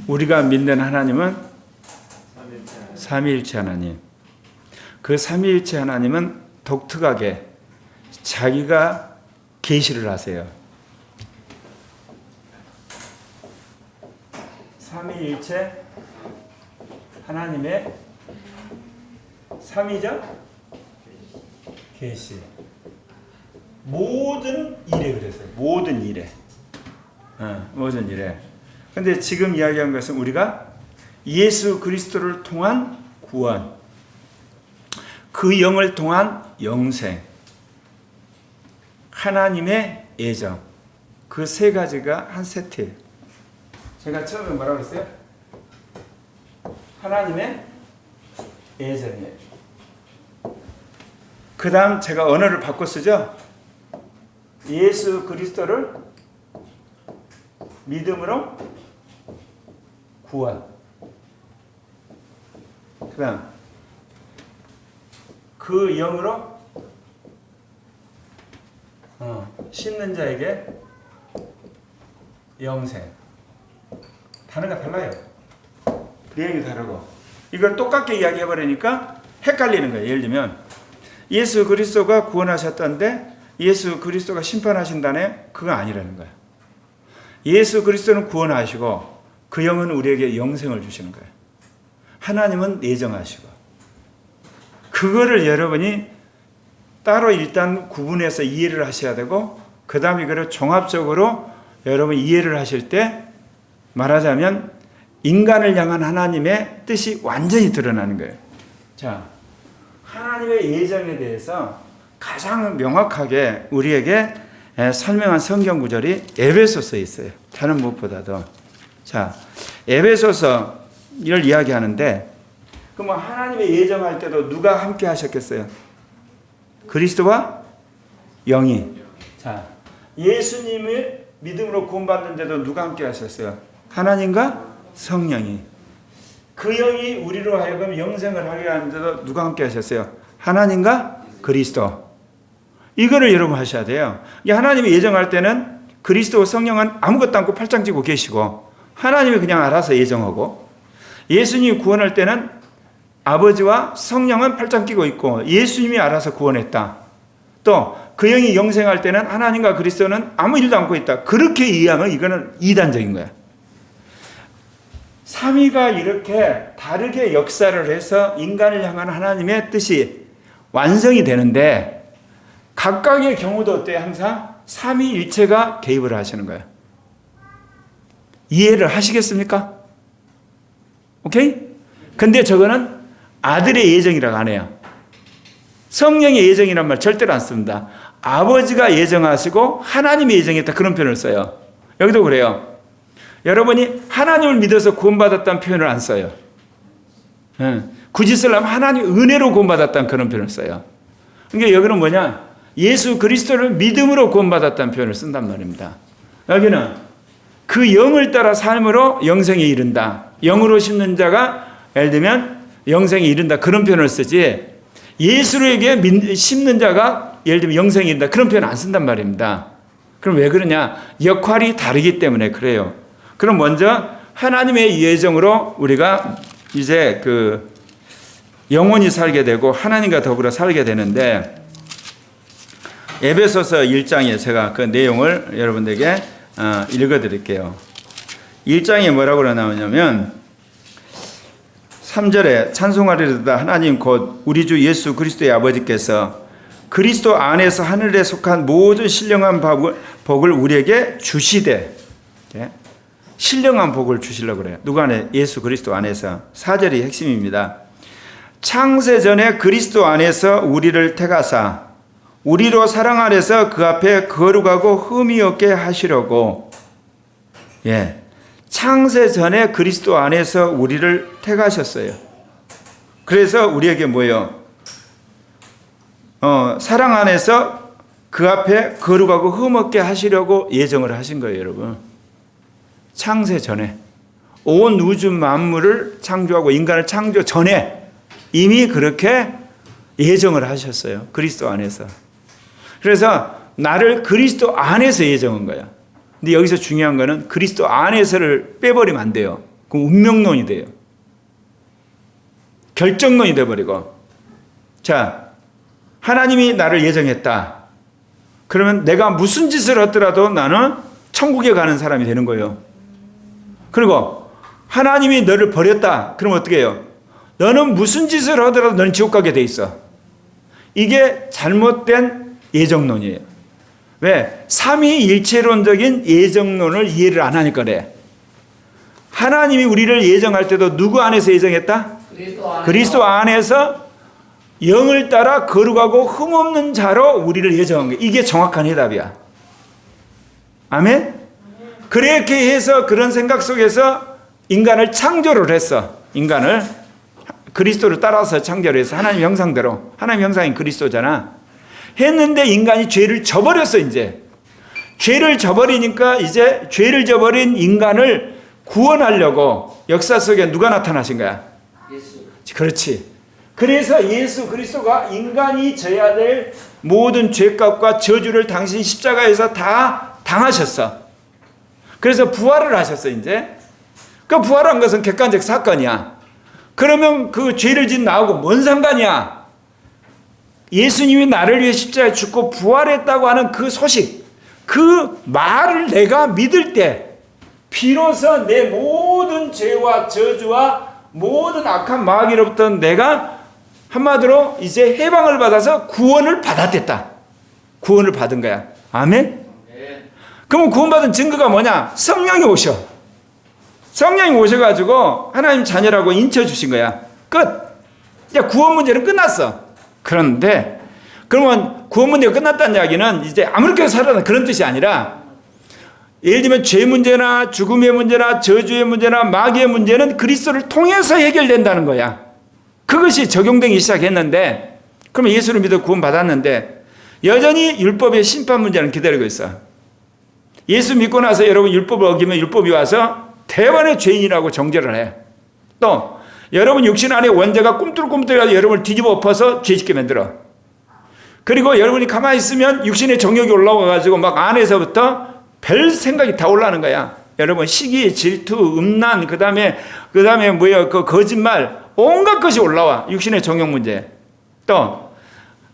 우리가 믿는 하나님은 삼위일체 하나님. 그 삼위일체 하나님은 독특하게 자기가 계시를 하세요. 삼위일체 하나님의 삼위죠? 계시. 모든 일에 그랬어요. 모든 일에. 모든 일에. 근데 지금 이야기한 것은 우리가 예수 그리스도를 통한 구원, 그 영을 통한 영생, 하나님의 애정, 그 세 가지가 한 세트예요. 제가 처음에 뭐라고 했어요? 하나님의 애정이에요. 그 다음 제가 언어를 바꿔 쓰죠. 예수 그리스도를 믿음으로 구원. 그 다음 그 영으로 신는 자에게 영생. 단어가 달라요. 내용이 다르고. 이걸 똑같게 이야기해버리니까 헷갈리는 거예요. 예를 들면 예수 그리스도가 구원하셨다는데 예수 그리스도가 심판하신다네? 그거 아니라는 거예요. 예수 그리스도는 구원하시고 그 영은 우리에게 영생을 주시는 거예요. 하나님은 내정하시고. 그거를 여러분이 따로 일단 구분해서 이해를 하셔야 되고, 그 다음에 이거를 종합적으로 여러분 이해를 하실 때 말하자면 인간을 향한 하나님의 뜻이 완전히 드러나는 거예요. 자, 하나님의 예정에 대해서 가장 명확하게 우리에게 설명한 성경 구절이 에베소서에 있어요. 다른 무엇보다도. 자, 에베소서를 이야기하는데, 그럼 하나님의 예정할 때도 누가 함께 하셨겠어요? 그리스도와 영이. 자, 예수님을 믿음으로 구원받는데도 누가 함께 하셨어요? 하나님과 성령이. 그 영이 우리로 하여금 영생을 하게 하는데도 누가 함께 하셨어요? 하나님과 그리스도. 이거를 여러분 하셔야 돼요. 하나님이 예정할 때는 그리스도 성령은 아무것도 않고 팔짱 찌고 계시고, 하나님이 그냥 알아서 예정하고, 예수님이 구원할 때는 아버지와 성령은 팔짱 끼고 있고 예수님이 알아서 구원했다. 또 그 영이 영생할 때는 하나님과 그리스도는 아무 일도 않고 있다. 그렇게 이해하면 이거는 이단적인 거야. 삼위가 이렇게 다르게 역사를 해서 인간을 향한 하나님의 뜻이 완성이 되는데, 각각의 경우도 어때요? 항상 삼위일체가 개입을 하시는 거예요. 이해를 하시겠습니까? 오케이? 근데 저거는 아들의 예정이라고 안 해요. 성령의 예정이란 말 절대로 안 씁니다. 아버지가 예정하시고 하나님의 예정했다, 그런 표현을 써요. 여기도 그래요. 여러분이 하나님을 믿어서 구원받았다는 표현을 안 써요. 굳이 쓰려면 하나님 은혜로 구원받았다는 그런 표현을 써요. 그러니까 여기는 뭐냐? 예수 그리스도를 믿음으로 구원받았다는 표현을 쓴단 말입니다. 여기는 그 영을 따라 삶으로 영생에 이른다. 영으로 심는 자가 예를 들면 영생에 이른다, 그런 표현을 쓰지, 예수에게 심는 자가 예를 들면 영생에 이른다, 그런 표현 안 쓴단 말입니다. 그럼 왜 그러냐? 역할이 다르기 때문에 그래요. 그럼 먼저 하나님의 예정으로 우리가 이제 그 영원히 살게 되고 하나님과 더불어 살게 되는데, 에베소서 1장에 제가 그 내용을 여러분들에게 읽어드릴게요. 1장에 뭐라고 나오냐면 3절에 찬송하리로다 하나님 곧 우리 주 예수 그리스도의 아버지께서 그리스도 안에서 하늘에 속한 모든 신령한 복을 우리에게 주시되, 신령한 복을 주시려고 그래요. 누구 안에? 예수 그리스도 안에서. 4절이 핵심입니다. 창세 전에 그리스도 안에서 우리를 택하사 우리로 사랑 안에서 그 앞에 거룩하고 흠이 없게 하시려고. 창세 전에 그리스도 안에서 우리를 택하셨어요. 그래서 우리에게 뭐예요? 사랑 안에서 그 앞에 거룩하고 흠없게 하시려고 예정을 하신 거예요, 여러분. 창세 전에. 온 우주 만물을 창조하고 인간을 창조 전에 이미 그렇게 예정을 하셨어요. 그리스도 안에서. 그래서 나를 그리스도 안에서 예정한 거야. 근데 여기서 중요한 거는 그리스도 안에서를 빼버리면 안 돼요. 그럼 운명론이 돼요. 결정론이 돼버리고. 자, 하나님이 나를 예정했다. 그러면 내가 무슨 짓을 하더라도 나는 천국에 가는 사람이 되는 거예요. 그리고 하나님이 너를 버렸다. 그러면 어떻게 해요? 너는 무슨 짓을 하더라도 너는 지옥 가게 돼 있어. 이게 잘못된 예정론이에요. 왜? 삼위일체론적인 예정론을 이해를 안 하니까 그래. 하나님이 우리를 예정할 때도 누구 안에서 예정했다? 그리스도 안에서 영을 따라 거룩하고 흠없는 자로 우리를 예정한 거예요. 이게 정확한 해답이야. 아멘? 그렇게 해서 그런 생각 속에서 인간을 창조를 했어. 인간을 그리스도를 따라서 창조를 해서 하나님 형상대로. 하나님 형상인 그리스도잖아. 했는데 인간이 죄를 져버렸어. 이제 죄를 져버리니까 이제 죄를 져버린 인간을 구원하려고 역사 속에 누가 나타나신 거야? 예수. 그렇지. 그래서 예수 그리스도가 인간이 져야 될 모든 죄값과 저주를 당신 십자가에서 다 당하셨어. 그래서 부활을 하셨어. 이제 그 부활한 것은 객관적 사건이야. 그러면 그 죄를 진 나하고 뭔 상관이야? 예수님이 나를 위해 십자가에 죽고 부활했다고 하는 그 소식, 그 말을 내가 믿을 때 비로소 내 모든 죄와 저주와 모든 악한 마귀로부터 내가 한마디로 이제 해방을 받아서 구원을 받았댔다. 구원을 받은 거야. 아멘? 그러면 구원받은 증거가 뭐냐? 성령이 오셔. 성령이 오셔가지고 하나님 자녀라고 인쳐주신 거야. 끝. 이제 구원 문제는 끝났어. 그런데 그러면 구원 문제가 끝났다는 이야기는 이제 아무렇게나 살아라 그런 뜻이 아니라, 예를 들면 죄 문제나 죽음의 문제나 저주의 문제나 마귀의 문제는 그리스도를 통해서 해결된다는 거야. 그것이 적용되기 시작했는데, 그러면 예수를 믿어 구원받았는데 여전히 율법의 심판 문제는 기다리고 있어. 예수 믿고 나서 여러분 율법을 어기면 율법이 와서 대번의 죄인이라고 정죄를 해. 또 여러분 육신 안에 원죄가 꿈틀꿈틀해서 여러분을 뒤집어 엎어서 죄짓게 만들어. 그리고 여러분이 가만히 있으면 육신의 정욕이 올라와가지고 막 안에서부터 별 생각이 다 올라오는 거야. 여러분 시기, 질투, 음란, 그 다음에 뭐야, 그 거짓말, 온갖 것이 올라와. 육신의 정욕 문제. 또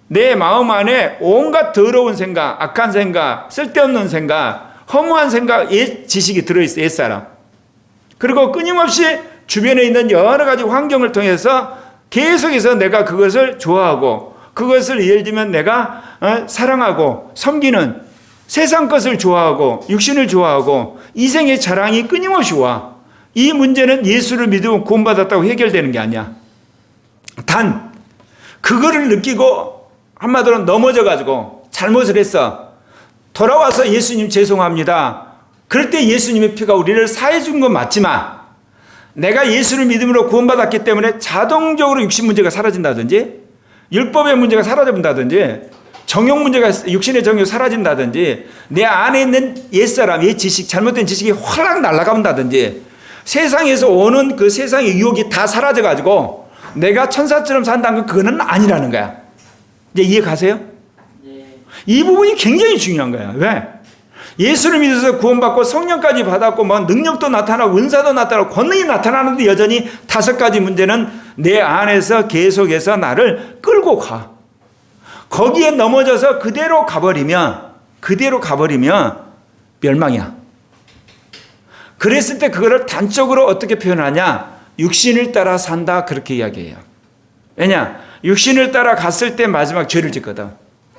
내 마음 안에 온갖 더러운 생각, 악한 생각, 쓸데없는 생각, 허무한 생각, 지식이 들어있어. 옛사람. 그리고 끊임없이 주변에 있는 여러 가지 환경을 통해서 계속해서 내가 그것을 좋아하고, 그것을 예를 들면 내가 사랑하고 섬기는 세상 것을 좋아하고 육신을 좋아하고 이생의 자랑이 끊임없이 와. 이 문제는 예수를 믿으면 구원받았다고 해결되는 게 아니야. 단 그거를 느끼고 한마디로 넘어져가지고 잘못을 했어. 돌아와서 예수님 죄송합니다. 그럴 때 예수님의 피가 우리를 사해 준 건 맞지만, 내가 예수를 믿음으로 구원받았기 때문에 자동적으로 육신 문제가 사라진다든지, 율법의 문제가 사라져본다든지, 정욕 문제가, 육신의 정욕이 사라진다든지, 내 안에 있는 옛사람, 옛 지식, 잘못된 지식이 확 날아간다든지, 세상에서 오는 그 세상의 유혹이 다 사라져가지고 내가 천사처럼 산다는 건 그거는 아니라는 거야. 이제 이해 가세요? 네. 이 부분이 굉장히 중요한 거야. 왜? 예수를 믿어서 구원받고 성령까지 받았고 뭐 능력도 나타나고 은사도 나타나고 권능이 나타나는데 여전히 5가지 문제는 내 안에서 계속해서 나를 끌고 가. 거기에 넘어져서 그대로 가버리면 멸망이야. 그랬을 때 그거를 단적으로 어떻게 표현하냐? 육신을 따라 산다, 그렇게 이야기해요. 왜냐? 육신을 따라 갔을 때 마지막 죄를 짓거든.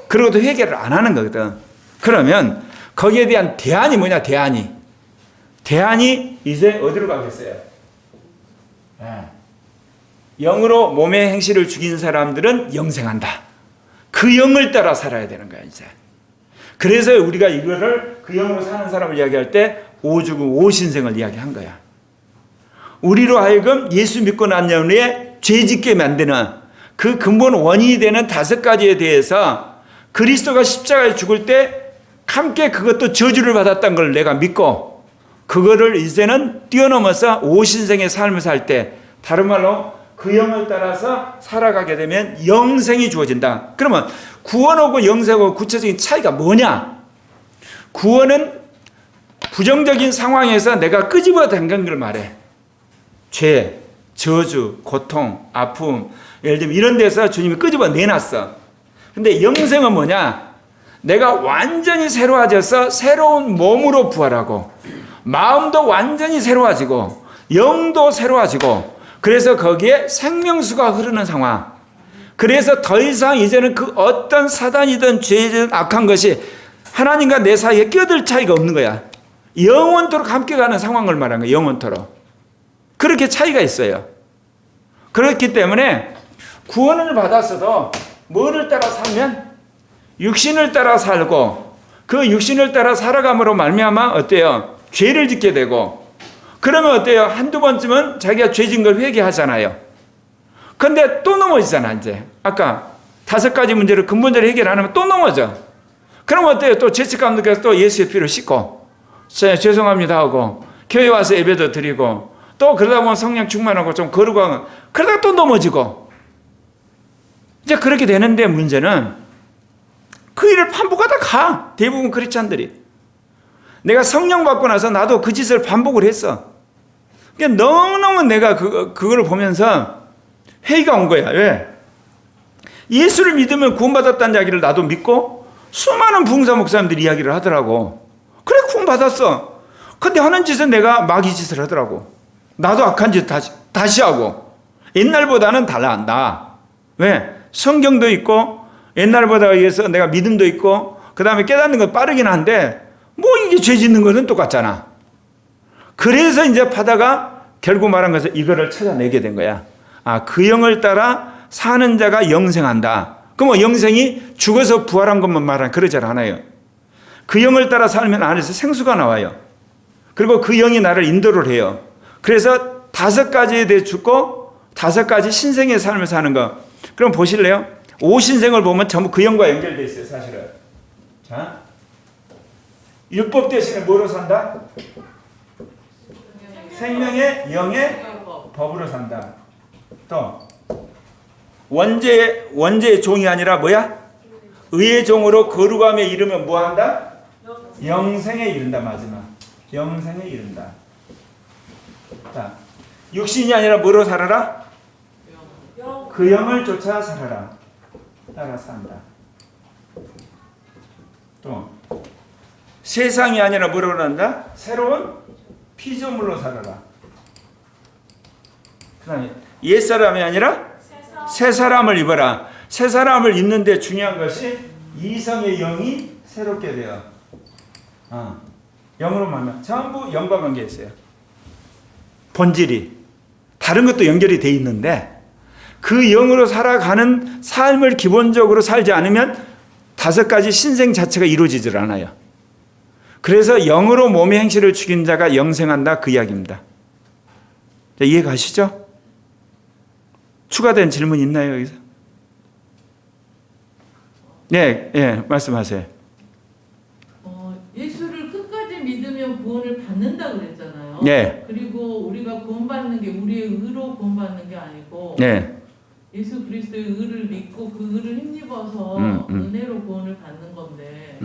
그러고도 해결을 안 하는 거거든. 그러면 거기에 대한 대안이 뭐냐? 대안이 이제 어디로 가겠어요? 영으로 몸의 행실을 죽인 사람들은 영생한다. 그 영을 따라 살아야 되는 거야 이제. 그래서 우리가 이거를 그 영으로 사는 사람을 이야기할 때 오죽음 오신생을 이야기한 거야. 우리로 하여금 예수 믿고 난 후에 죄짓게 만드는 그 근본 원인이 되는 5가지에 대해서 그리스도가 십자가에 죽을 때 함께 그것도 저주를 받았다는 걸 내가 믿고, 그거를 이제는 뛰어넘어서 오신생의 삶을 살 때, 다른 말로 그 영을 따라서 살아가게 되면 영생이 주어진다. 그러면 구원하고 영생하고 구체적인 차이가 뭐냐? 구원은 부정적인 상황에서 내가 끄집어 당긴 걸 말해. 죄, 저주, 고통, 아픔, 예를 들면 이런 데서 주님이 끄집어 내놨어. 근데 영생은 뭐냐? 내가 완전히 새로워져서 새로운 몸으로 부활하고 마음도 완전히 새로워지고 영도 새로워지고 그래서 거기에 생명수가 흐르는 상황. 그래서 더 이상 이제는 그 어떤 사단이든 죄든 악한 것이 하나님과 내 사이에 끼어들 차이가 없는 거야. 영원토록 함께 가는 상황을 말하는 거야. 영원토록. 그렇게 차이가 있어요. 그렇기 때문에 구원을 받았어도 뭐를 따라 살면 육신을 따라 살고 그 육신을 따라 살아감으로 말미암아 어때요? 죄를 짓게 되고 그러면 어때요? 한두 번쯤은 자기가 죄진 걸 회개하잖아요. 근데 또 넘어지잖아 이제. 아까 5가지 문제를 근본적으로 해결 안 하면 또 넘어져. 그럼 어때요? 또 죄책감 느껴서 또 예수의 피를 씻고 죄송합니다 하고 교회 와서 예배도 드리고 또 그러다 보면 성령 충만하고 좀 거룩하고 그러다가 또 넘어지고 이제 그렇게 되는데 문제는 그 일을 반복하다 가. 대부분 크리스찬들이. 내가 성령 받고 나서 나도 그 짓을 반복을 했어. 그러니까 너무너무 내가 그걸 보면서 회의가 온 거야. 왜? 예수를 믿으면 구원받았다는 이야기를 나도 믿고 수많은 부흥사 목사님들이 이야기를 하더라고. 그래 구원받았어. 근데 하는 짓은 내가 마귀 짓을 하더라고. 나도 악한 짓 다시 하고 옛날보다는 달라한다. 왜? 성경도 있고 옛날보다 의해서 내가 믿음도 있고 그 다음에 깨닫는 건 빠르긴 한데 뭐 이게 죄 짓는 것은 똑같잖아. 그래서 이제 파다가 결국 말한 것은 이거를 찾아내게 된 거야. 아, 그 영을 따라 사는 자가 영생한다. 그럼 뭐 영생이 죽어서 부활한 것만 말하는 그러지 않아요. 그 영을 따라 살면 안에서 생수가 나와요. 그리고 그 영이 나를 인도를 해요. 그래서 5가지에 대해 죽고 5가지 신생의 삶을 사는 거. 그럼 보실래요? 5신생을 보면 전부 그 영과 연결되어 있어요, 사실은. 자, 율법 대신에 뭐로 산다? 생명의 영의 법으로 산다. 또 원죄의 종이 아니라 뭐야? 의의 종으로 거룩함에 이르면 뭐 한다? 영생에 이른다. 마지막 영생에 이른다. 자, 육신이 아니라 뭐로 살아라? 그 영을 쫓아 살아라. 따라 산다. 또 세상이 아니라 뭐로 산다? 새로운 피조물로 살아라. 그 다음에 옛사람이 아니라 새 사람을 입어라. 새 사람을 입는데 중요한 것이 이성의 영이 새롭게 되어 영으로 만나 전부 영과 관계 있어요. 본질이 다른 것도 연결이 돼 있는데 그 영으로 살아가는 삶을 기본적으로 살지 않으면 5가지 신생 자체가 이루어지질 않아요. 그래서 영으로 몸의 행실을 죽인 자가 영생한다 그 이야기입니다. 자, 이해 가시죠? 추가된 질문 있나요 여기서? 네, 말씀하세요. 예수를 끝까지 믿으면 구원을 받는다 그랬잖아요. 네. 그리고 우리가 구원받는 게 우리의 의로 구원받는 게 아니고 네. 예수 그리스도의 의를 믿고 그 의를 힘입어서 은혜로 구원을 받는 건데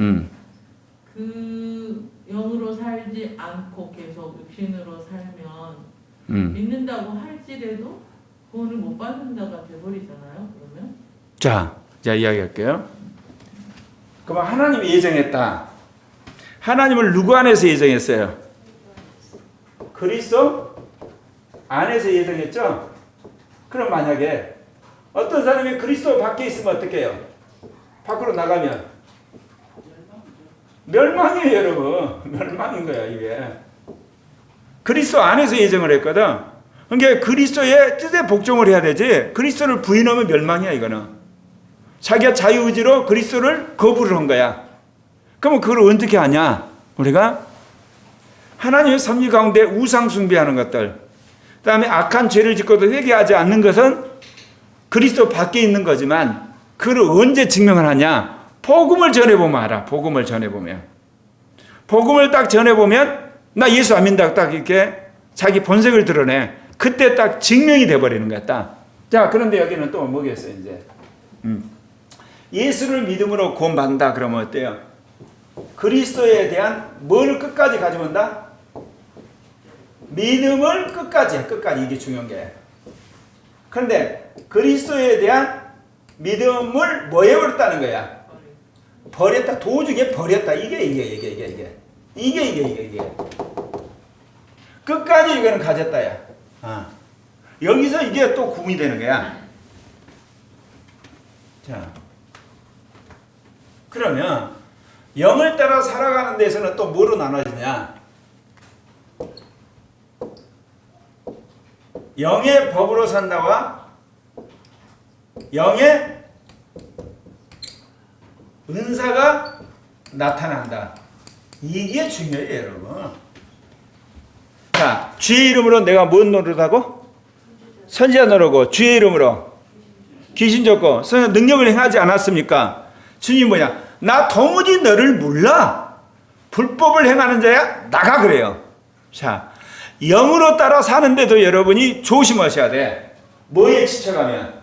그 영으로 살지 않고 계속 육신으로 살면 믿는다고 할지라도 구원을 못 받는다가 돼버리잖아요. 그러면 자 이야기할게요. 그럼 하나님이 예정했다. 하나님을 누구 안에서 예정했어요? 그리스도 안에서 예정했죠? 그럼 만약에 어떤 사람이 그리스도 밖에 있으면 어떻게 해요? 밖으로 나가면 멸망이에요, 여러분. 멸망인 거야, 이게. 그리스도 안에서 예정을 했거든. 그러니까 그리스도의 뜻에 복종을 해야 되지. 그리스도를 부인하면 멸망이야, 이거는. 자기가 자유의지로 그리스도를 거부를 한 거야. 그러면 그걸 어떻게 하냐? 우리가 하나님의 섭리 가운데 우상 숭배하는 것들, 그 다음에 악한 죄를 짓고도 회개하지 않는 것은 그리스도 밖에 있는 거지만 그걸 언제 증명을 하냐? 복음을 전해보면 알아. 복음을 전해보면. 복음을 딱 전해보면 나 예수 안 믿는다고 딱 이렇게 자기 본색을 드러내. 그때 딱 증명이 돼버리는 거야. 딱. 자, 그런데 여기는 또 뭐겠어요 이제. 예수를 믿음으로 구원받는다 그러면 어때요? 그리스도에 대한 뭘 끝까지 가지고 온다? 믿음을 끝까지 해. 끝까지. 이게 중요한 게. 그런데 그리스도에 대한 믿음을 뭐 해버렸다는 거야? 버렸다. 도중에 버렸다. 이게. 끝까지 이거는 가졌다야. 여기서 이게 또 구분이 되는 거야. 자, 그러면 영을 따라 살아가는 데서는 또 뭐로 나눠지냐? 영의 법으로 산다와 영의 은사가 나타난다. 이게 중요해요, 여러분. 자, 주의 이름으로 내가 뭔 노릇하고? 선지자 노릇하고, 주의 이름으로 귀신 쫓고 능력을 행하지 않았습니까? 주님 뭐냐? 나 도무지 너를 몰라. 불법을 행하는 자야 나가 그래요. 자, 영으로 따라 사는데도 여러분이 조심하셔야 돼. 뭐에 집착하면?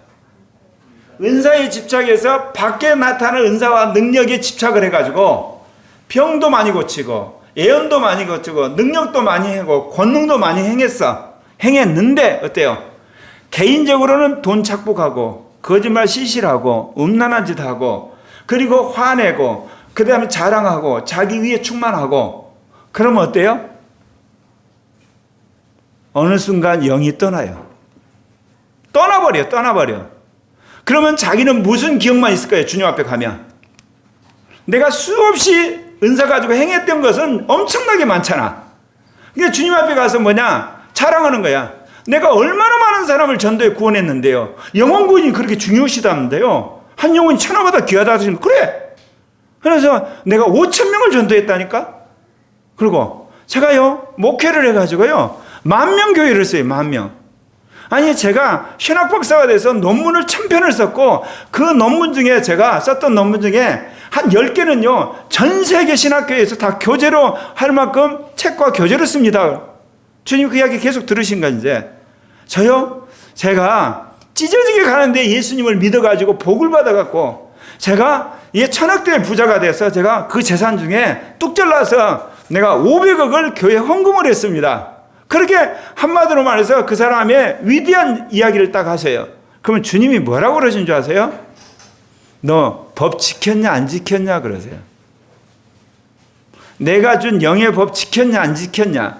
은사에 집착해서 밖에 나타나는 은사와 능력에 집착을 해가지고 병도 많이 고치고 예언도 많이 고치고 능력도 많이 하고 권능도 많이 행했는데 어때요? 개인적으로는 돈 착복하고 거짓말 시실하고 음란한 짓 하고 그리고 화내고 그 다음에 자랑하고 자기 위에 충만하고 그러면 어때요? 어느 순간 영이 떠나요. 떠나버려. 그러면 자기는 무슨 기억만 있을 거예요? 주님 앞에 가면. 내가 수없이 은사 가지고 행했던 것은 엄청나게 많잖아. 그러니까 주님 앞에 가서 뭐냐? 자랑하는 거야. 내가 얼마나 많은 사람을 전도에 구원했는데요. 영혼 구원이 그렇게 중요시다는데요. 한 영혼이 천하보다 귀하다 하시면 그래. 그래서 내가 5,000명을 전도했다니까. 그리고 제가요 목회를 해가지고요 10,000명 교회를 써요. 10,000명. 아니 제가 신학 박사가 돼서 논문을 1,000편을 썼고 그 논문 중에 제가 썼던 논문 중에 한 10개는요 전 세계 신학교에서 다 교재로 할 만큼 책과 교재를 씁니다. 주님 그 이야기 계속 들으신가 이제. 저요 제가 찢어지게 가는데 예수님을 믿어가지고 복을 받아갖고 제가 천억대의 부자가 돼서 제가 그 재산 중에 뚝 잘라서 내가 500억을 교회 헌금을 했습니다. 그렇게 한마디로 말해서 그 사람의 위대한 이야기를 딱 하세요. 그러면 주님이 뭐라고 그러신 줄 아세요? 너 법 지켰냐 안 지켰냐 그러세요. 내가 준 영의 법 지켰냐 안 지켰냐.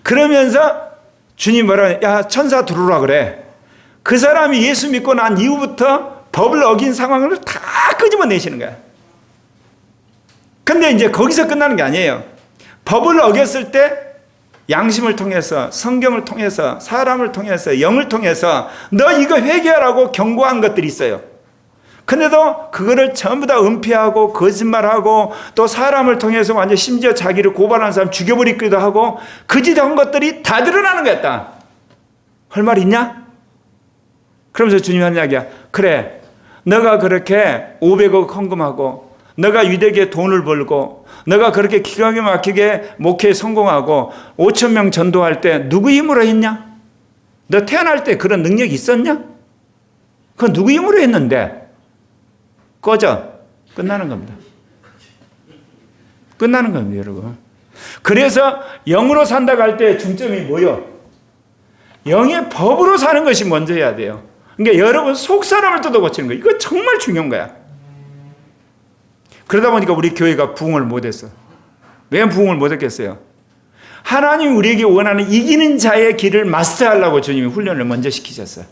그러면서 주님 뭐라고 야 천사 들어오라 그래. 그 사람이 예수 믿고 난 이후부터 법을 어긴 상황을 다 끄집어내시는 거야. 근데 이제 거기서 끝나는 게 아니에요. 법을 어겼을 때 양심을 통해서 성경을 통해서 사람을 통해서 영을 통해서 너 이거 회개하라고 경고한 것들이 있어요. 근데도 그거를 전부 다 은폐하고 거짓말하고 또 사람을 통해서 완전 심지어 자기를 고발하는 사람 죽여버리기도 하고 그 짓 한 것들이 다 드러나는 거였다. 할 말 있냐? 그러면서 주님이 하는 이야기야. 그래 너가 그렇게 500억 헌금하고 너가 유대교에 돈을 벌고 너가 그렇게 기가 막히게 목회에 성공하고 5,000명 전도할 때 누구 힘으로 했냐? 너 태어날 때 그런 능력이 있었냐? 그건 누구 힘으로 했는데? 꺼져. 끝나는 겁니다. 끝나는 겁니다, 여러분. 그래서 영으로 산다고 할 때 중점이 뭐요? 영의 법으로 사는 것이 먼저 해야 돼요. 그러니까 여러분 속 사람을 뜯어 고치는 거예요. 이거 정말 중요한 거야. 그러다 보니까 우리 교회가 부흥을 못했어. 왜 부흥을 못했겠어요? 하나님 우리에게 원하는 이기는 자의 길을 마스터하려고 주님이 훈련을 먼저 시키셨어요.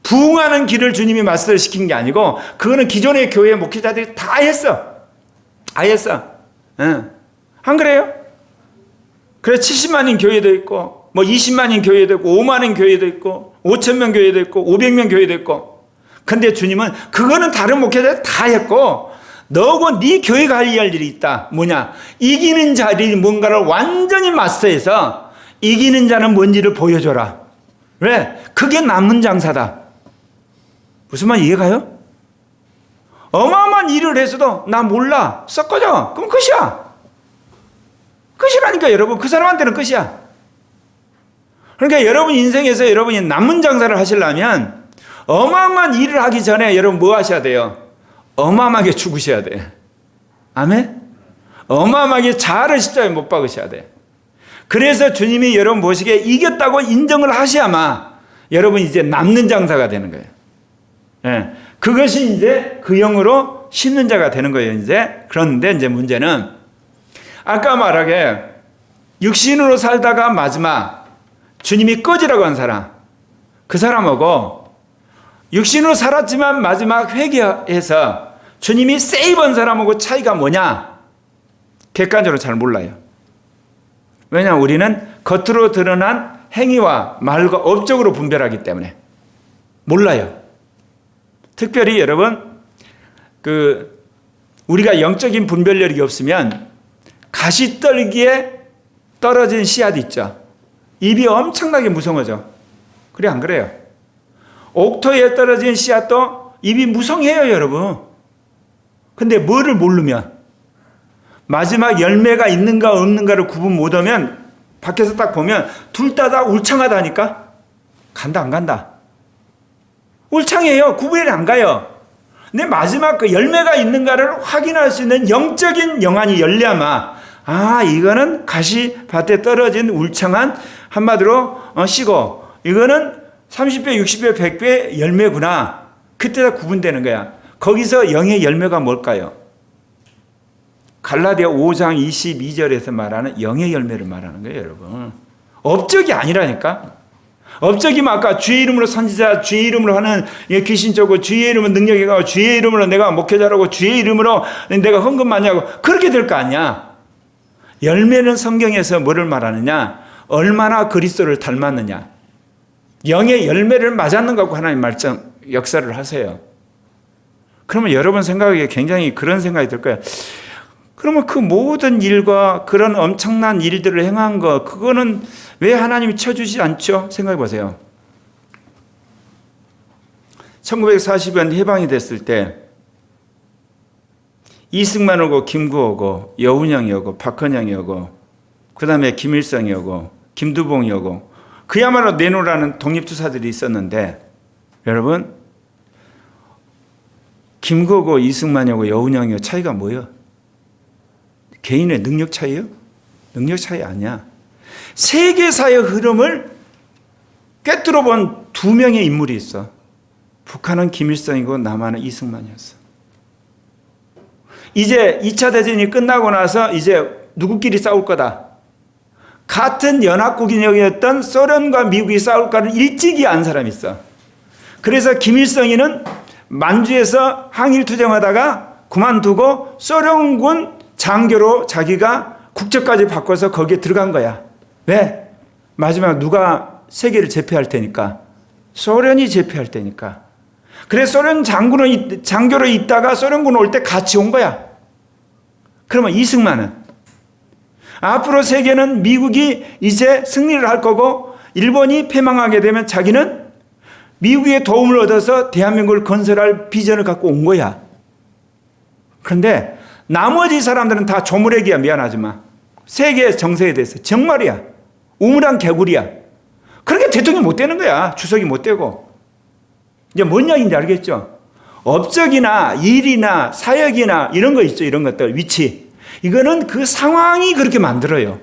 부흥하는 길을 주님이 마스터시킨 게 아니고 그거는 기존의 교회 목회자들이 다 했어. 다 했어. 응. 안 그래요? 그래 70만인 교회도 있고 뭐 20만인 교회도 있고 5만인 교회도 있고 5,000명 교회도 있고 500명 교회도 있고 근데 주님은 그거는 다른 목회자들이 다 했고 너고 네 교회가 할 일이 있다. 뭐냐? 이기는 자들이 뭔가를 완전히 마스터해서 이기는 자는 뭔지를 보여줘라. 왜? 그게 남은 장사다. 무슨 말 이해가요? 어마어마한 일을 해서도 나 몰라. 썩어져. 그럼 끝이야. 끝이라니까 여러분. 그 사람한테는 끝이야. 그러니까 여러분 인생에서 여러분이 남은 장사를 하시려면 어마어마한 일을 하기 전에 여러분 뭐 하셔야 돼요? 어마어마하게 죽으셔야 돼. 아멘? 어마어마하게 자아를 십자가에 못 박으셔야 돼. 그래서 주님이 여러분 보시기에 이겼다고 인정을 하셔야만 여러분 이제 남는 장사가 되는 거예요. 예. 그것이 이제 그 영으로 심는 자가 되는 거예요, 이제. 그런데 이제 문제는 아까 말하게 육신으로 살다가 마지막 주님이 꺼지라고 한 사람, 그 사람하고 육신으로 살았지만 마지막 회개해서 주님이 세이브한 사람하고 차이가 뭐냐? 객관적으로 잘 몰라요. 왜냐하면 우리는 겉으로 드러난 행위와 말과 업적으로 분별하기 때문에 몰라요. 특별히 여러분, 우리가 영적인 분별력이 없으면 가시떨기에 떨어진 씨앗 있죠. 입이 엄청나게 무성하죠. 그래, 안 그래요? 옥토에 떨어진 씨앗도 입이 무성해요, 여러분. 근데 뭐를 모르면, 마지막 열매가 있는가 없는가를 구분 못하면 밖에서 딱 보면 둘 다 울창하다니까? 간다, 안 간다? 울창해요. 구분이 안 가요. 근데 마지막 그 열매가 있는가를 확인할 수 있는 영적인 영안이 열려야만, 이거는 가시밭에 떨어진 울창한, 한마디로 씨고, 이거는 30배, 60배, 100배 열매구나. 그때 다 구분되는 거야. 거기서 영의 열매가 뭘까요? 갈라디아 5장 22절에서 말하는 영의 열매를 말하는 거예요, 여러분. 업적이 아니라니까. 업적이면 아까 주의 이름으로 선지자, 주의 이름으로 하는 귀신 쫓고, 주의 이름으로 능력이 가고, 주의 이름으로 내가 목회자라고, 주의 이름으로 내가 헌금 많이 하고, 그렇게 될 거 아니야. 열매는 성경에서 뭐를 말하느냐? 얼마나 그리스도를 닮았느냐. 영의 열매를 맞았는 것 갖고 하나님 말씀 역사를 하세요. 그러면 여러분 생각에 굉장히 그런 생각이 들 거예요. 그러면 그 모든 일과 그런 엄청난 일들을 행한 거, 그거는 왜 하나님이 쳐주지 않죠? 생각해 보세요. 1940년 해방이 됐을 때 이승만 오고 김구 오고 여운형이 오고 박헌영이 오고 그 다음에 김일성이 오고 김두봉이 오고 그야말로 내노라는 독립투사들이 있었는데, 여러분 김구 오고 이승만이 오고 여운형이 차이가 뭐예요? 개인의 능력 차이요? 능력 차이 아니야. 세계사의 흐름을 꿰뚫어 본 두 명의 인물이 있어. 북한은 김일성이고 남한은 이승만이었어. 이제 2차 대전이 끝나고 나서 이제 누구끼리 싸울 거다. 같은 연합국이었던 소련과 미국이 싸울까를 일찍이 안 사람이 있어. 그래서 김일성이는 만주에서 항일투쟁하다가 그만두고 소련군 장교로 자기가 국적까지 바꿔서 거기에 들어간 거야. 왜? 마지막 누가 세계를 제패할 테니까. 소련이 제패할 테니까. 그래서 소련 장교로 있다가 소련군 올 때 같이 온 거야. 그러면 이승만은 앞으로 세계는 미국이 이제 승리를 할 거고 일본이 패망하게 되면 자기는 미국의 도움을 얻어서 대한민국을 건설할 비전을 갖고 온 거야. 그런데 나머지 사람들은 다 조물애기야. 미안하지만 세계 정세에 대해서 정말이야. 우물한 개구리야. 그러니까 대통령이 못 되는 거야. 주석이 못 되고. 이제 뭔 이야기인지 알겠죠? 업적이나 일이나 사역이나 이런 거 있죠. 이런 것들 위치. 이거는 그 상황이 그렇게 만들어요.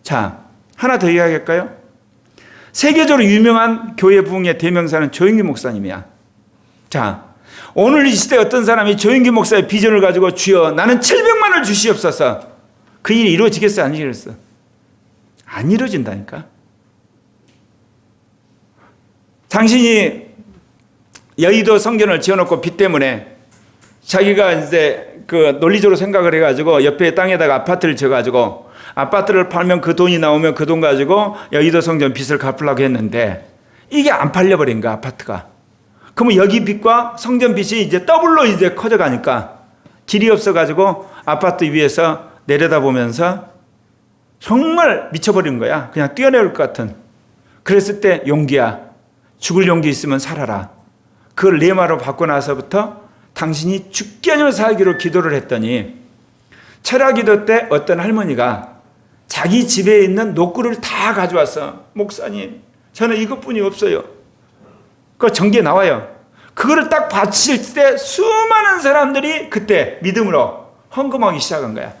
자, 하나 더 이야기할까요? 세계적으로 유명한 교회 부흥의 대명사는 조영기 목사님이야. 자, 오늘 이 시대에 어떤 사람이 조영기 목사의 비전을 가지고 주여 나는 700만을 주시옵소서. 그 일이 이루어지겠어? 안 이루어졌어? 안 이루어진다니까. 당신이 여의도 성전을 지어놓고 빚 때문에 자기가 이제 그 논리적으로 생각을 해가지고 옆에 땅에다가 아파트를 지어가지고 아파트를 팔면 그 돈이 나오면 그 돈 가지고 여의도 성전 빚을 갚으려고 했는데 이게 안 팔려버린 거야, 아파트가. 그러면 여기 빚과 성전 빚이 이제 더블로 이제 커져가니까 길이 없어가지고 아파트 위에서 내려다보면서 정말 미쳐버린 거야. 그냥 뛰어내릴 것 같은. 그랬을 때 용기야. 죽을 용기 있으면 살아라. 그걸 레마로 바꿔 나서부터 당신이 죽게 하려 살기로 기도를 했더니 철야기도 때 어떤 할머니가 자기 집에 있는 녹구를 다 가져와서 목사님 저는 이것뿐이 없어요. 그 전기에 나와요. 그거를 딱 바칠 때 수많은 사람들이 그때 믿음으로 헌금하기 시작한 거야.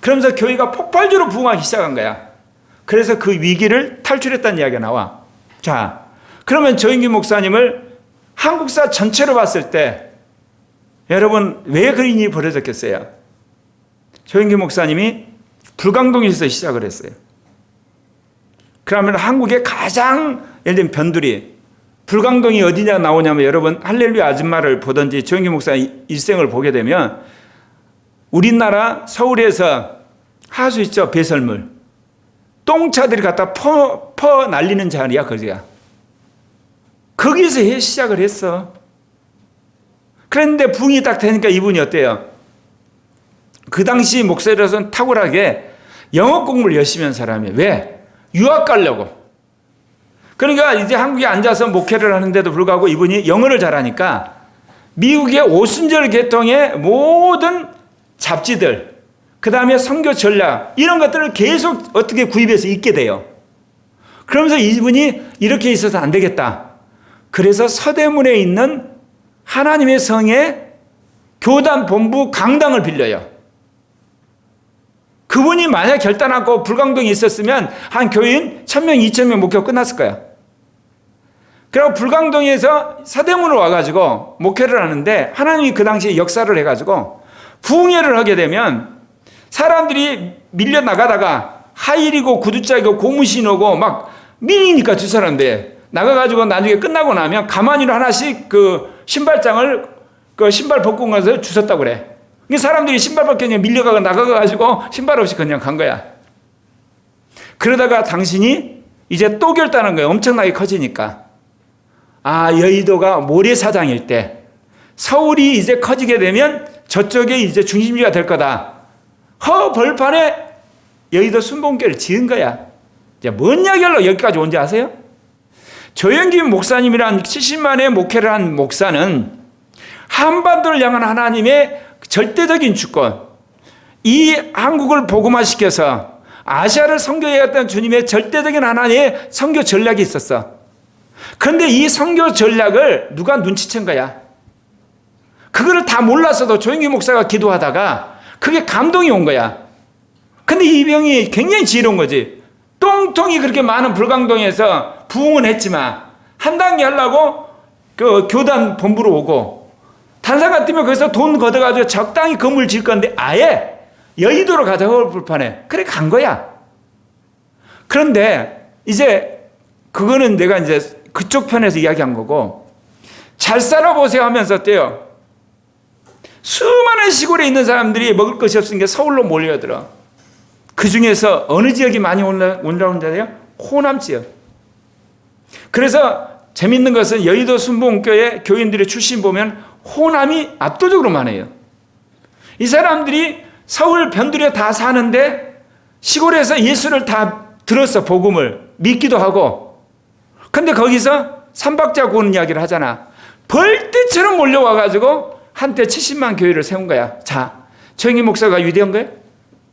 그러면서 교회가 폭발적으로 부흥하기 시작한 거야. 그래서 그 위기를 탈출했다는 이야기가 나와. 자, 그러면 조영기 목사님을 한국사 전체로 봤을 때 여러분 왜 그런 일이 벌어졌겠어요? 조영기 목사님이 불광동에서 시작을 했어요. 그러면 한국의 가장 예를 들면 변두리 불광동이 어디냐 나오냐면 여러분 할렐루야 아줌마를 보든지 조영기 목사님 일생을 보게 되면 우리나라 서울에서 하수 있죠? 배설물 똥차들이 갖다 퍼 날리는 자리야 거기가. 거기서 시작을 했어. 그런데 붕이 딱 되니까 이분이 어때요? 그 당시 목사로서는 탁월하게 영어 공부를 열심히 한 사람이에요. 왜? 유학 가려고. 그러니까 이제 한국에 앉아서 목회를 하는데도 불구하고 이분이 영어를 잘하니까 미국의 오순절 계통의 모든 잡지들, 그 다음에 선교 전략, 이런 것들을 계속 어떻게 구입해서 읽게 돼요. 그러면서 이분이 이렇게 있어서 안 되겠다. 그래서 서대문에 있는 하나님의 성의 교단 본부 강당을 빌려요. 그분이 만약 결단하고 불광동에 있었으면 한 교인 1000명, 2000명 목회가 끝났을 거야. 그리고 불광동에서 서대문으로 와가지고 목회를 하는데 하나님이 그 당시에 역사를 해가지고 부흥회를 하게 되면 사람들이 밀려나가다가 하일이고 구두짝이고 고무신 오고 막 밀리니까 두 사람들 나가가지고 나중에 끝나고 나면 가만히로 하나씩 그 신발장을 그 신발 벗고 가서 주웠다고 그래. 사람들이 신발 벗고 그냥 밀려가고 나가가지고 신발 없이 그냥 간 거야. 그러다가 당신이 이제 또 결단한 거예요. 엄청나게 커지니까. 아, 여의도가 모래사장일 때 서울이 이제 커지게 되면 저쪽에 이제 중심지가 될 거다. 벌판에 여의도 순복음교회를 지은 거야. 이제 뭔 이야기로 여기까지 온지 아세요? 조영기 목사님이란 70만의 목회를 한 목사는 한반도를 향한 하나님의 절대적인 주권, 이 한국을 복음화시켜서 아시아를 선교해왔던 주님의 절대적인 하나님의 선교 전략이 있었어. 그런데 이 선교 전략을 누가 눈치챈 거야. 그거를 다 몰랐어도 조영기 목사가 기도하다가 그게 감동이 온 거야. 근데 이 병이 굉장히 지혜로운 거지. 똥통이 그렇게 많은 불광동에서 부흥은 했지만 한 단계 하려고 그 교단 본부로 오고 단상 같으면 거기서 돈 걷어가지고 적당히 건물 지을 건데 아예 여의도로 가자 허벌판에. 그래 간 거야. 그런데 이제 그거는 내가 이제 그쪽 편에서 이야기한 거고 잘 살아보세요 하면서 어때요? 수많은 시골에 있는 사람들이 먹을 것이 없으니까 서울로 몰려들어. 그 중에서 어느 지역이 많이 올라오는 자예요? 호남 지역. 그래서 재밌는 것은 여의도 순복음교회 교인들의 출신 보면 호남이 압도적으로 많아요. 이 사람들이 서울 변두리에 다 사는데 시골에서 예수를 다 들었어. 복음을 믿기도 하고. 근데 거기서 삼박자 구는 이야기를 하잖아. 벌떼처럼 몰려와가지고 한때 70만 교회를 세운 거야. 자, 조영기 목사가 위대한 거예요?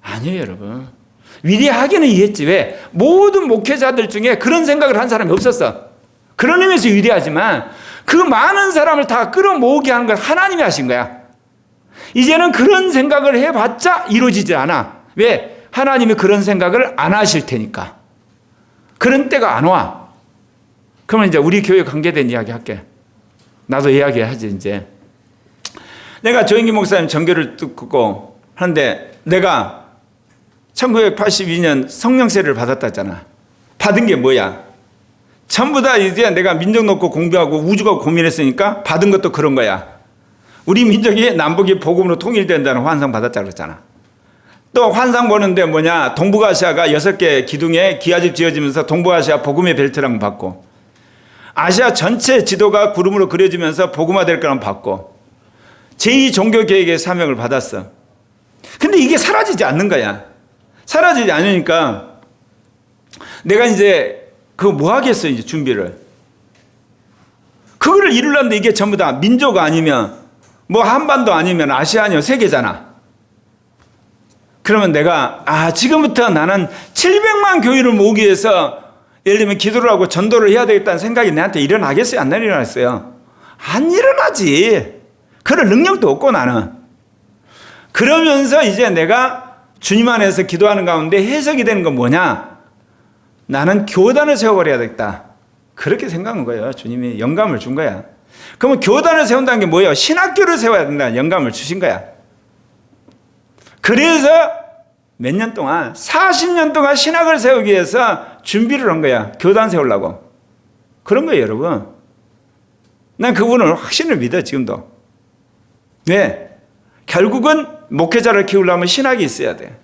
아니에요, 여러분. 위대하기는 이해했지. 왜? 모든 목회자들 중에 그런 생각을 한 사람이 없었어. 그런 의미에서 위대하지만 그 많은 사람을 다 끌어모으게 하는 걸 하나님이 하신 거야. 이제는 그런 생각을 해봤자 이루어지지 않아. 왜? 하나님이 그런 생각을 안 하실 테니까. 그런 때가 안 와. 그러면 이제 우리 교회 관계된 이야기 할게. 나도 이야기하지 이제. 내가 조영기 목사님 전교를 듣고 하는데 내가 1982년 성령세를 받았다 했잖아. 받은 게 뭐야? 전부 다 이제 내가 민족 놓고 공부하고 우주가 고민했으니까 받은 것도 그런 거야. 우리 민족이 남북이 복음으로 통일된다는 환상 받았자 그랬잖아. 또 환상 보는데 뭐냐? 동북아시아가 6개 기둥에 기와집 지어지면서 동북아시아 복음의 벨트랑 받고 아시아 전체 지도가 구름으로 그려지면서 복음화 될 거랑 받고 제2종교개혁의 사명을 받았어. 근데 이게 사라지지 않는 거야. 사라지지 않으니까 내가 이제 그거 뭐 하겠어 이제 준비를. 그거를 이루려는데 이게 전부 다 민족 아니면 뭐 한반도 아니면 아시아 아니면 세계잖아. 그러면 내가 지금부터 나는 700만 교인을 모으기 위해서 예를 들면 기도를 하고 전도를 해야 되겠다는 생각이 내한테 일어나겠어요? 안 일어났어요? 안 일어나지. 그럴 능력도 없고 나는. 그러면서 이제 내가 주님 안에서 기도하는 가운데 해석이 되는 건 뭐냐? 나는 교단을 세워버려야 되겠다. 그렇게 생각한 거예요. 주님이 영감을 준 거야. 그러면 교단을 세운다는 게 뭐예요? 신학교를 세워야 된다는 영감을 주신 거야. 그래서 몇 년 동안 40년 동안 신학을 세우기 위해서 준비를 한 거야. 교단 세우려고. 그런 거예요, 여러분. 난 그분을 확신을 믿어, 지금도. 왜? 결국은 목회자를 키우려면 신학이 있어야 돼.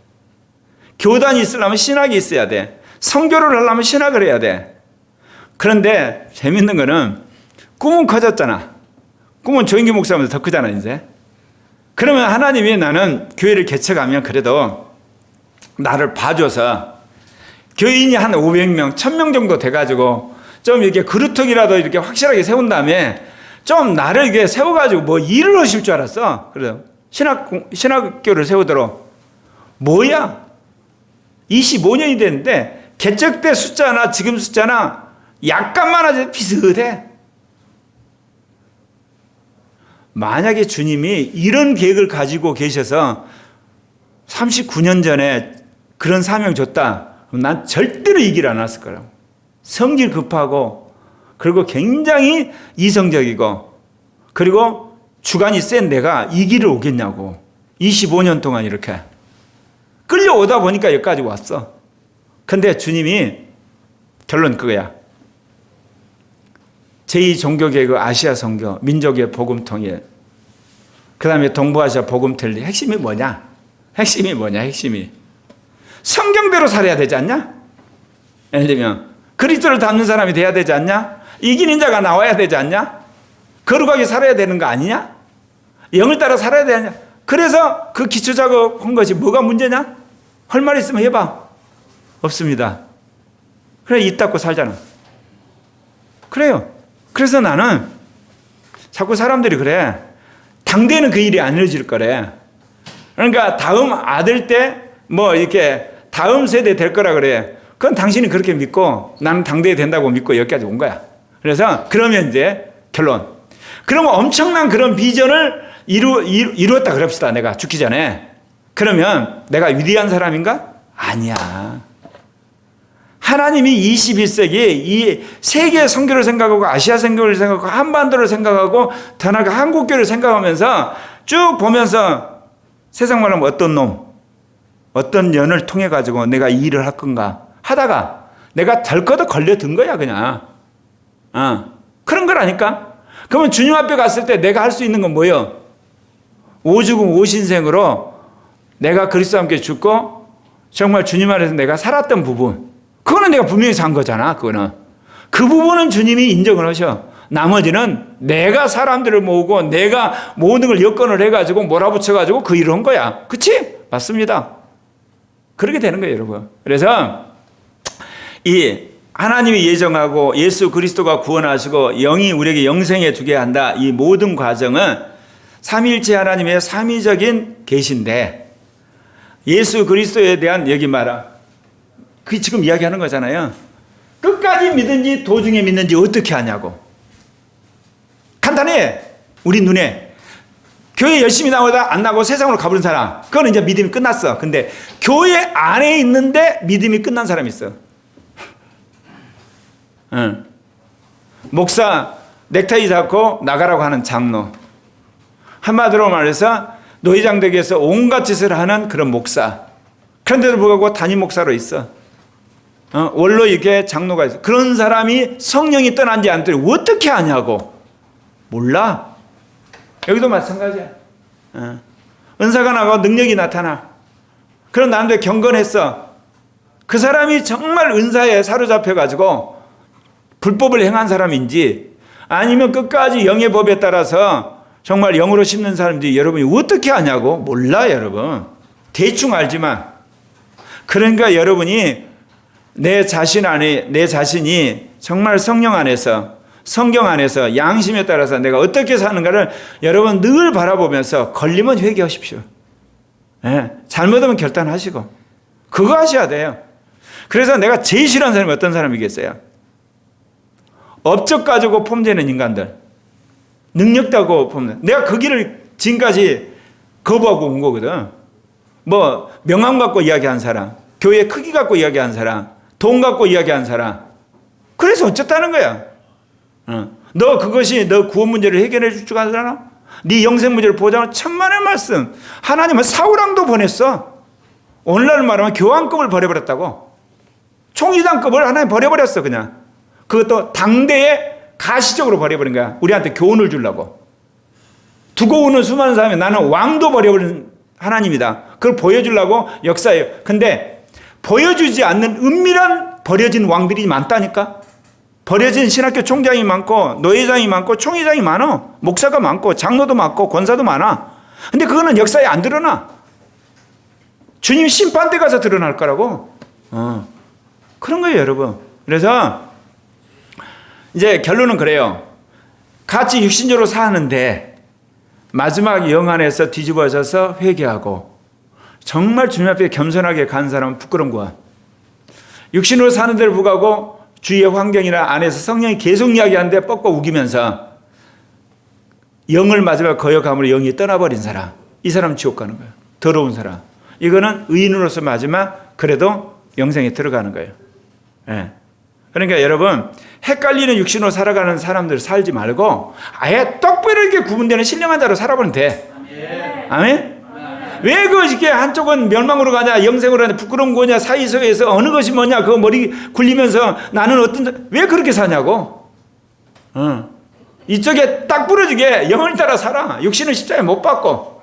교단이 있으려면 신학이 있어야 돼. 선교를 하려면 신학을 해야 돼. 그런데 재밌는 거는 꿈은 커졌잖아. 꿈은 조인기 목사보다 더 크잖아, 이제. 그러면 하나님이 나는 교회를 개척하면 그래도 나를 봐줘서 교인이 한 500명, 1000명 정도 돼가지고 좀 이렇게 그루터기라도 이렇게 확실하게 세운 다음에 좀 나를 이렇게 세워가지고 뭐 일을 하실 줄 알았어. 그래서 신학교를 세우도록. 뭐야? 25년이 됐는데 개척 때 숫자나 지금 숫자나 약간만 하지 비슷해. 만약에 주님이 이런 계획을 가지고 계셔서 39년 전에 그런 사명 줬다. 그럼 난 절대로 이 길 안 왔을 거라고. 성질 급하고 그리고 굉장히 이성적이고 그리고 주관이 센 내가 이 길을 오겠냐고. 25년 동안 이렇게 끌려오다 보니까 여기까지 왔어. 근데 주님이 결론 그거야. 제2종교개혁 아시아 선교, 민족의 복음 통일, 그 다음에 동부아시아 복음 틀리. 핵심이 뭐냐? 핵심이 성경대로 살아야 되지 않냐? 예를 들면 그리스도를 닮는 사람이 돼야 되지 않냐? 이기는 자가 나와야 되지 않냐? 거룩하게 살아야 되는 거 아니냐? 영을 따라 살아야 되냐? 그래서 그 기초 작업한 것이 뭐가 문제냐? 할 말 있으면 해봐. 없습니다. 그래, 입 닫고 살잖아. 그래요. 그래서 나는 자꾸 사람들이 그래. 당대는 그 일이 안 이루어질 거래. 그러니까 다음 아들 때 뭐 이렇게 다음 세대 될 거라 그래. 그건 당신이 그렇게 믿고 나는 당대에 된다고 믿고 여기까지 온 거야. 그래서 그러면 이제 결론. 그러면 엄청난 그런 비전을 이루었다 그럽시다. 내가 죽기 전에. 그러면 내가 위대한 사람인가? 아니야. 하나님이 21세기 이 세계 선교를 생각하고 아시아 선교를 생각하고 한반도를 생각하고 더 나아가 한국교를 생각하면서 쭉 보면서 세상 말하면 어떤 놈, 어떤 년을 통해 가지고 내가 이 일을 할 건가 하다가 내가 덜커덕 걸려든 거야 그냥. 그런 거라니까. 그러면 주님 앞에 갔을 때 내가 할 수 있는 건 뭐예요? 오죽음 오신생으로 내가 그리스도와 함께 죽고 정말 주님 안에서 내가 살았던 부분, 그거는 내가 분명히 산 거잖아. 그거는 그 부분은 주님이 인정을 하셔. 나머지는 내가 사람들을 모으고 내가 모든 걸 여건을 해가지고 몰아붙여가지고 그 일을 한 거야. 그치? 맞습니다. 그렇게 되는 거예요, 여러분. 그래서 이 하나님이 예정하고 예수 그리스도가 구원하시고 영이 우리에게 영생에 두게 한다. 이 모든 과정은 삼위일체 하나님의 삼위적인 계시인데 예수 그리스도에 대한 여기 말아. 그 지금 이야기하는 거잖아요. 끝까지 믿는지 도중에 믿는지 어떻게 하냐고. 간단해. 우리 눈에. 교회 열심히 나오다 안 나고 세상으로 가버린 사람. 그거는 이제 믿음이 끝났어. 근데 교회 안에 있는데 믿음이 끝난 사람이 있어. 응. 목사 넥타이 잡고 나가라고 하는 장로. 한마디로 말해서 노예장덕에서 온갖 짓을 하는 그런 목사. 그런데도 불구하고 담임 목사로 있어. 원로 이렇게 장로가 있어. 그런 사람이 성령이 떠난지 안 떠난지 어떻게 아냐고. 몰라. 여기도 마찬가지야. 은사가 나고 능력이 나타나. 그런 남들 경건했어. 그 사람이 정말 은사에 사로잡혀가지고 불법을 행한 사람인지 아니면 끝까지 영의 법에 따라서 정말 영으로 심는 사람들이 여러분이 어떻게 아냐고. 몰라 여러분. 대충 알지만. 그러니까 여러분이 내 자신이 정말 성령 안에서 성경 안에서 양심에 따라서 내가 어떻게 사는가를 여러분 늘 바라보면서 걸리면 회개하십시오. 네, 잘못하면 결단하시고 그거 하셔야 돼요. 그래서 내가 제일 싫어하는 사람이 어떤 사람이겠어요? 업적 가지고 폼되는 인간들, 능력다고 폼. 내가 그 길을 지금까지 거부하고 온 거거든. 뭐 명함 갖고 이야기한 사람, 교회 크기 갖고 이야기한 사람, 돈 갖고 이야기한 사람. 그래서 어쨌다는 거야. 너 그것이 너 구원 문제를 해결해 줄 줄 알아? 네 영생 문제를 보장하는 천만의 말씀. 하나님은 사울왕도 보냈어. 오늘날 말하면 교황급을 버려버렸다고. 총회장급을 하나님 버려버렸어 그냥. 그것도 당대에 가시적으로 버려버린 거야. 우리한테 교훈을 주려고. 두고 오는 수많은 사람이 나는 왕도 버려버린 하나님이다. 그걸 보여주려고 역사예요. 근데 보여주지 않는 은밀한 버려진 왕들이 많다니까. 버려진 신학교 총장이 많고 노회장이 많고 총회장이 많아. 목사가 많고 장로도 많고 권사도 많아. 근데 그거는 역사에 안 드러나. 주님 심판대 가서 드러날 거라고. 그런 거예요 여러분. 그래서 이제 결론은 그래요. 같이 육신적으로 사는데 마지막 영안에서 뒤집어져서 회개하고 정말 주님 앞에 겸손하게 간 사람은 부끄러운 거야. 육신으로 사는 데를 불구하고 주위의 환경이나 안에서 성령이 계속 이야기하는데 뻑뻑 우기면서 영을 마지막 거역함으로 영이 떠나버린 사람. 이 사람 지옥 가는 거예요. 더러운 사람. 이거는 의인으로서 마지막 그래도 영생에 들어가는 거예요. 네. 그러니까 여러분 헷갈리는 육신으로 살아가는 사람들 살지 말고 아예 똑바르게 구분되는 신령한 자로 살아보면 돼. 아멘? 왜 그렇게 한쪽은 멸망으로 가냐 영생으로 가냐 부끄러운 거냐 사이소에서 어느 것이 뭐냐 그거 머리 굴리면서 나는 어떤 왜 그렇게 사냐고. 이쪽에 딱 부러지게 영을 따라 살아. 육신은 십자가에 못 박고.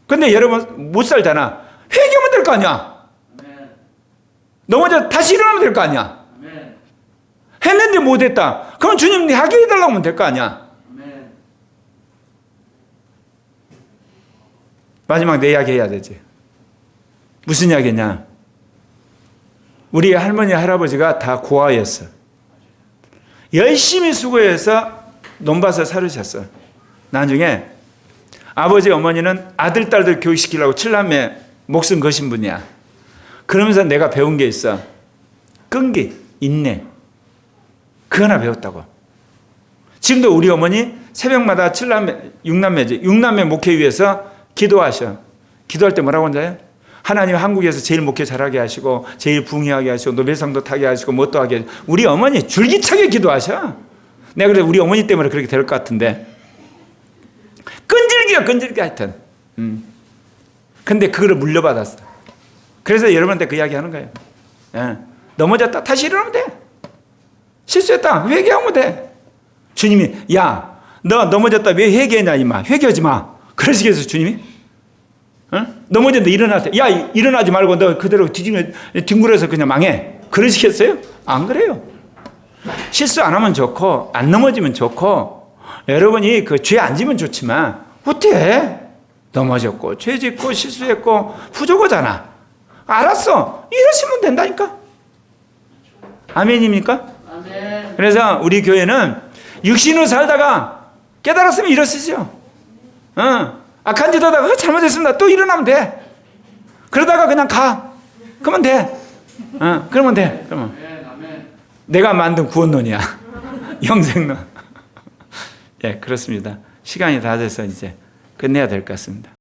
근데 여러분 못 살잖아. 회개하면 될 거 아니야. 넘어져 다시 일어나면 될 거 아니야. 했는데 못했다. 그럼 주님 하게 해달라고 하면 될 거 아니야. 마지막 내 이야기 해야 되지. 무슨 이야기냐. 우리 할머니 할아버지가 다 고아였어. 열심히 수고해서 논밭을 사르셨어. 나중에 아버지 어머니는 아들 딸들 교육시키려고 7남매 목숨 거신 분이야. 그러면서 내가 배운 게 있어. 끈기, 인내. 그 하나 배웠다고. 지금도 우리 어머니 새벽마다 7남매, 6남매지. 6남매 목회 위해서 기도하셔. 기도할 때 뭐라고 한다요? 하나님 한국에서 제일 목회 잘하게 하시고 제일 부흥하게 하시고 노벨상도 타게 하시고 뭣도 하게 하시고 우리 어머니 줄기차게 기도하셔. 내가 그래서 우리 어머니 때문에 그렇게 될 것 같은데 끈질기게 하여튼. 근데 그거를 물려받았어. 그래서 여러분한테 그 이야기 하는 거예요. 예. 넘어졌다 다시 일어나면 돼. 실수했다 회개하면 돼. 주님이 야 너 넘어졌다 왜 회개했냐 임마. 회개하지 마. 그러시겠어요 주님이? 넘어졌는데 일어날 때 야 일어나지 말고 너 그대로 뒹굴어서 그냥 망해. 그러시겠어요? 안 그래요. 실수 안 하면 좋고 안 넘어지면 좋고 여러분이 그 죄 안 지면 좋지만 어때? 넘어졌고 죄 짓고 실수했고 부족하잖아. 알았어. 이러시면 된다니까. 아멘입니까? 아멘. 그래서 우리 교회는 육신으로 살다가 깨달았으면 이러시죠. 악한 짓 하다가 잘못했습니다. 또 일어나면 돼. 그러다가 그냥 가. 그러면 돼. 그러면 돼. 그러면. 내가 만든 구원론이야. 영생론. 예, 그렇습니다. 시간이 다 돼서 이제 끝내야 될 것 같습니다.